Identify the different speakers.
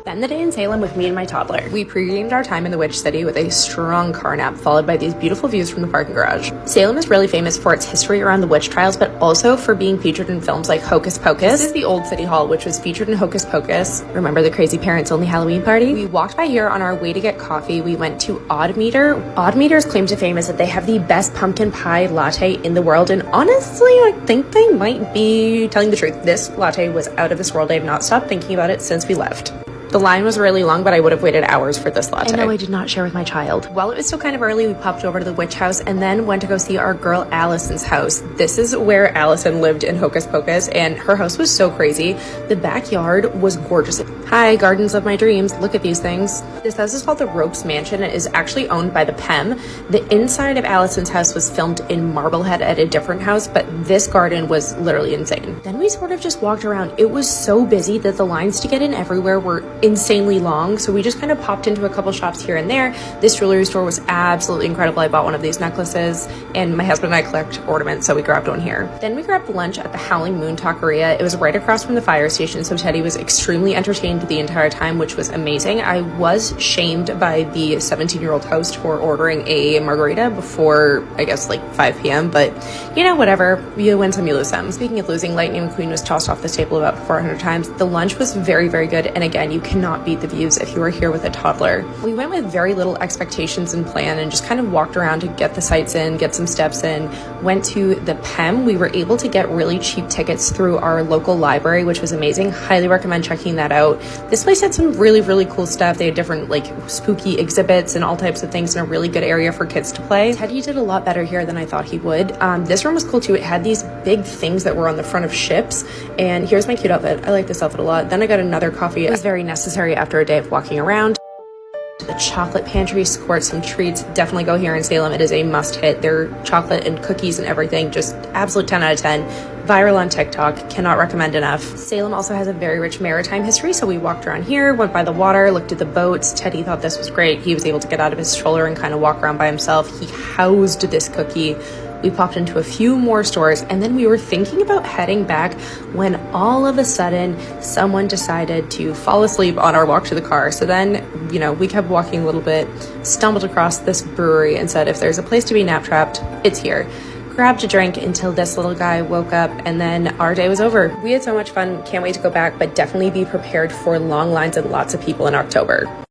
Speaker 1: Spend the day in Salem with me and my toddler. We pre-gamed our time in the Witch City with a strong car nap, followed by these beautiful views from the parking garage. Salem is really famous for its history around the witch trials, but also for being featured in films like Hocus Pocus. This is the old City Hall, which was featured in Hocus Pocus. Remember the crazy parents-only Halloween party? We walked by here on our way to get coffee. We went to Odd Meter. Odd Meter's claim to fame is that they have the best pumpkin pie latte in the world, and honestly, I think they might be telling the truth. This latte was out of this world. I have not stopped thinking about it since we left. The line was really long, but I would have waited hours for this latte. And no, I did not share with my child. While it was still kind of early, we popped over to the witch house and then went to go see our girl Allison's house. This is where Allison lived in Hocus Pocus, and her house was so crazy. The backyard was gorgeous. Hi, gardens of my dreams. Look at these things. This house is called the Ropes Mansion. It is actually owned by the PEM. The inside of Allison's house was filmed in Marblehead at a different house, but this garden was literally insane. Then we sort of just walked around. It was so busy that the lines to get in everywhere were insanely long, so we just kind of popped into a couple shops here and there. This jewelry store was absolutely incredible. I bought one of these necklaces, and my husband and I collect ornaments, so we grabbed one here. Then we grabbed lunch at the Howling Moon Taqueria. It was right across from the fire station, so Teddy was extremely entertained the entire time, which was amazing. I was shamed by the 17-year-old host for ordering a margarita before, I guess, like 5 p.m., but you know, whatever. You win some, you lose some. Speaking of losing, Lightning McQueen was tossed off this table about 400 times. The lunch was very, very good, and again, you cannot beat the views if you are here with a toddler. We went with very little expectations and plan and just kind of walked around to get the sights in, get some steps in. Went to the PEM. We were able to get really cheap tickets through our local library, which was amazing. Highly recommend checking that out. This place had some really, really cool stuff. They had different like spooky exhibits and all types of things in a really good area for kids to play. Teddy did a lot better here than I thought he would. This room was cool too. It had these big things that were on the front of ships, and here's my cute outfit. I like this outfit a lot. Then I got another coffee. It was very necessary after a day of walking around. The chocolate pantry, squirt some treats. Definitely go here in Salem. It is a must hit. Their chocolate and cookies and everything, just absolute 10 out of 10. Viral on TikTok, cannot recommend enough. Salem also has a very rich maritime history, so we walked around here, went by the water, looked at the boats. Teddy thought this was great. He was able to get out of his stroller and kind of walk around by himself. He housed this cookie. We popped into a few more stores, and then we were thinking about heading back when all of a sudden someone decided to fall asleep on our walk to the car. So then, you know, we kept walking a little bit, stumbled across this brewery and said, if there's a place to be nap trapped, it's here. Grabbed a drink until this little guy woke up, and then our day was over. We had so much fun. Can't wait to go back, but definitely be prepared for long lines and lots of people in October.